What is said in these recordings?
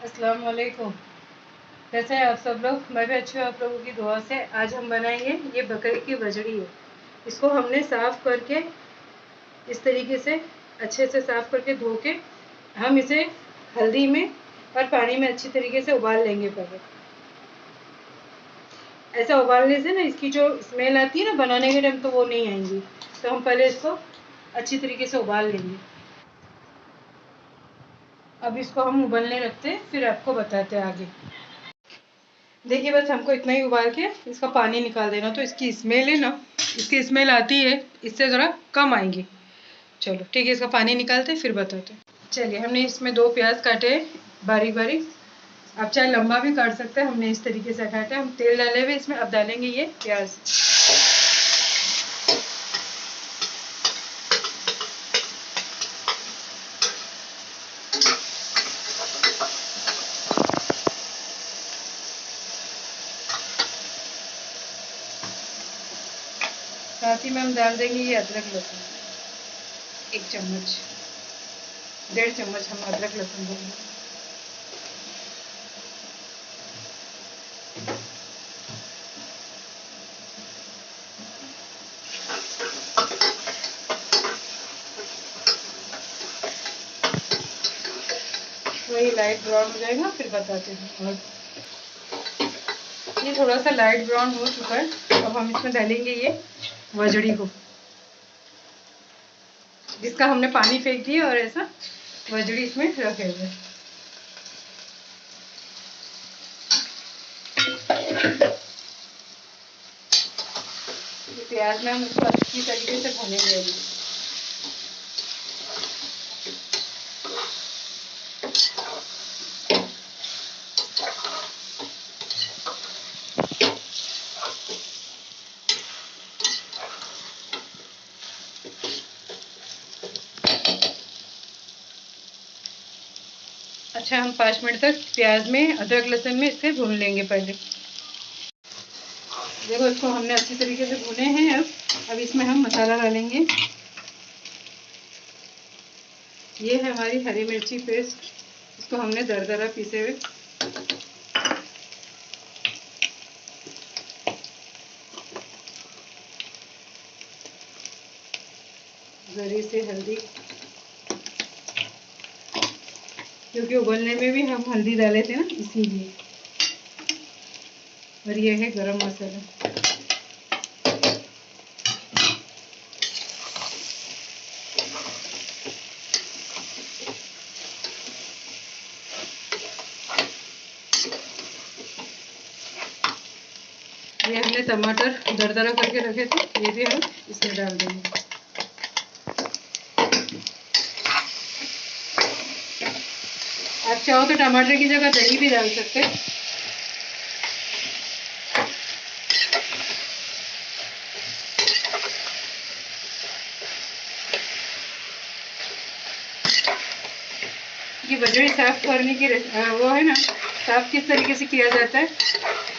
अस्सलाम वालेकुम। कैसे हैं आप सब लोग? मैं भी अच्छी हूँ आप लोगों की दुआ से। आज हम बनाएंगे ये बकरे की बजड़ी है। इसको हमने साफ़ करके इस तरीके से अच्छे से साफ़ करके धो के हम इसे हल्दी में और पानी में अच्छी तरीके से उबाल लेंगे पहले। ऐसा उबालने से ना इसकी जो स्मेल आती है ना बनाने के टाइम, तो वो नहीं आएंगी। तो हम पहले इसको अच्छी तरीके से उबाल लेंगे। अब इसको हम उबलने रखते हैं, फिर आपको बताते हैं आगे। देखिए बस हमको इतना ही उबाल के इसका पानी निकाल देना, तो इसकी स्मेल है ना, इसकी स्मेल आती है, इससे ज़रा कम आएंगी। चलो ठीक है, इसका पानी निकालते फिर बताते। चलिए, हमने इसमें 2 प्याज काटे बारीक बारीक। आप चाहे लंबा भी काट सकते हैं, हमने इस तरीके से काटा। हम तेल डाले हुए इसमें अब डालेंगे ये प्याज। साथ ही में हम डाल देंगे ये अदरक लहसुन, 1 चम्मच, 1.5 चम्मच हम अदरक लहसुन देंगे। वही लाइट ब्राउन हो जाएगा, फिर बताते हैं। और ये थोड़ा सा लाइट ब्राउन हो चुका है। अब हम इसमें डालेंगे ये बजड़ी को, जिसका हमने पानी फेंक दिया और ऐसा बजड़ी इसमें रखे हुए। प्याज में हम इसको अच्छी तरीके से भूनेंगे अभी। अच्छा, हम 5 मिनट तक प्याज में अदरक लहसुन में इसे भून लेंगे पहले। देखो, इसको हमने अच्छी तरीके से भुने हैं। अब इसमें हम मसाला डालेंगे। ये है हमारी हरी मिर्ची पेस्ट, इसको हमने दरदरा पीसे हुए। जरी से हल्दी, क्योंकि उबलने में भी हम हल्दी डाले थे ना, इसीलिए। और ये है गरम मसाला। ये हमने टमाटर दरदरा करके रखे थे, ये भी हम इसमें डाल देंगे। आप चाहो तो टमाटर की जगह दही भी डाल सकते हैं। ये बजड़ी साफ करने की वो है ना, साफ किस तरीके से किया जाता है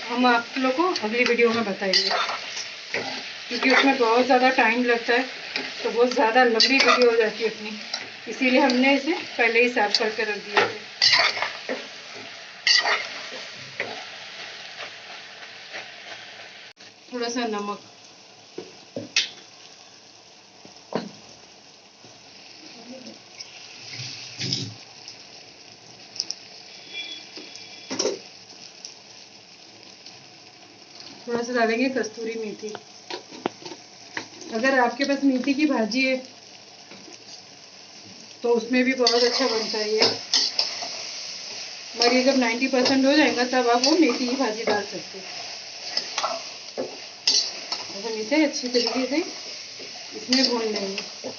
हम आप लोग को अगली वीडियो में बताएंगे, क्योंकि उसमें बहुत ज़्यादा टाइम लगता है, तो बहुत ज़्यादा लंबी वीडियो हो जाती है अपनी, इसीलिए हमने इसे पहले ही साफ करके रख दिया है। थोड़ा सा नमक, थोड़ा सा डालेंगे कस्तूरी मेथी। अगर आपके पास मेथी की भाजी है तो उसमें भी बहुत अच्छा बनता है ये। मगर ये जब 90% हो जाएगा तब आप वो मेथी की भाजी डाल सकते हैं। हम इसे अच्छी तरीके से इसमें भून लेंगे।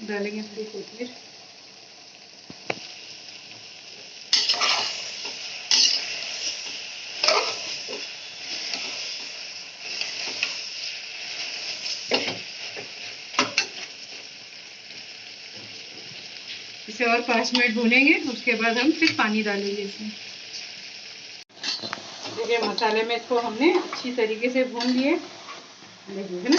डालेंगे थोड़ी कोथिंबीर। इसे और 5 मिनट भूनेंगे, उसके बाद हम फिर पानी डालेंगे इसमें। चलिए मसाले में इसको हमने अच्छी तरीके से भून लिए, देखिए है ना।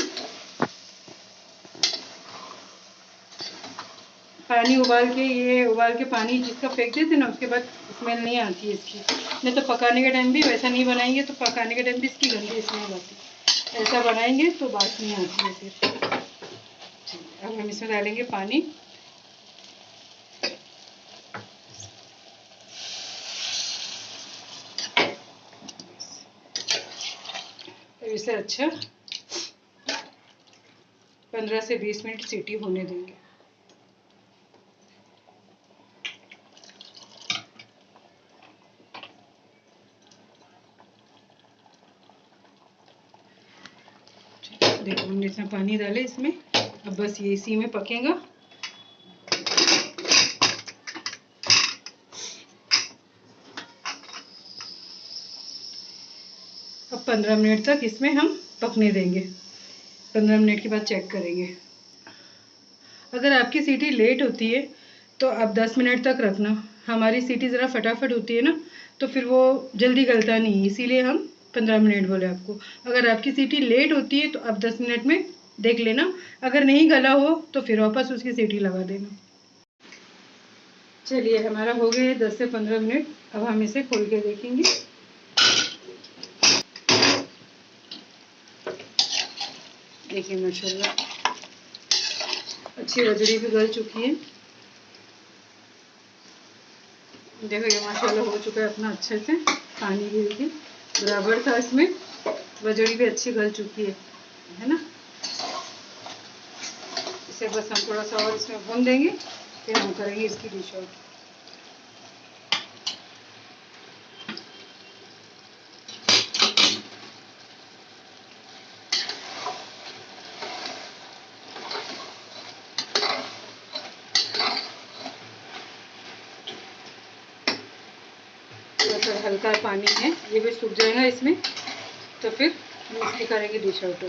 पानी उबाल के, ये उबाल के पानी जिसका फेंक देते ना, उसके बाद स्मेल नहीं आती है इसकी। नहीं तो पकाने के टाइम भी वैसा नहीं बनाएंगे तो पकाने के टाइम भी इसकी गंदी स्मेल आती है। ऐसा बनाएंगे तो बात नहीं आती है फिर। अब हम इसमें डालेंगे पानी। तो इसे अच्छा 15 से 20 मिनट सीटी होने देंगे। देखो हमने इसमें पानी डाले इसमें, अब बस ये इसी में पकेगा। अब 15 मिनट तक इसमें हम पकने देंगे। 15 मिनट के बाद चेक करेंगे। अगर आपकी सीटी लेट होती है तो आप 10 मिनट तक रखना। हमारी सीटी ज़रा फटाफट होती है ना, तो फिर वो जल्दी गलता नहीं, इसीलिए हम 15 मिनट बोले आपको। अगर आपकी सीटी लेट होती है तो आप 10 मिनट में देख लेना। अगर नहीं गला हो तो फिर वापस उसकी सीटी लगा देना। चलिए हमारा हो गया 10 से 15 मिनट। अब हम इसे खोल के देखेंगे। देखिए माशाल्लाह अच्छी रजड़ी भी गल चुकी है। देखो ये माशाल्लाह हो चुका है अपना अच्छे से। पानी भी देखिए बराबर था इसमें, रजड़ी भी अच्छी गल चुकी है ना। इसे बस हम थोड़ा सा और इसमें भून देंगे, फिर हम करेंगे इसकी डिश आउट। थोड़ा हल्का पानी है, ये भी सूख जाएगा इसमें, तो फिर हम इसकी करेंगे डिश आउट।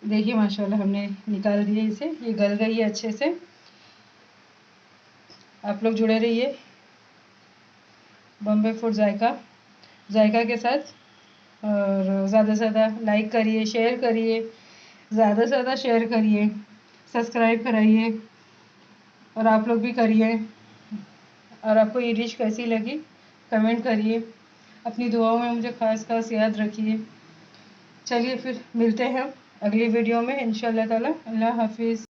देखिए माशाल्लाह हमने निकाल दिए इसे, ये गल गई है अच्छे से। आप लोग जुड़े रहिए बॉम्बे फूड जायका के साथ, और ज़्यादा से ज़्यादा लाइक करिए, शेयर करिए, ज़्यादा से ज़्यादा शेयर करिए, सब्सक्राइब कराइए, और आप लोग भी करिए। और आपको ये डिश कैसी लगी कमेंट करिए। अपनी दुआओं में मुझे खास याद रखिए। चलिए फिर मिलते हैं अगली वीडियो में इंशाअल्लाह ताला। अल्लाह हाफिज़।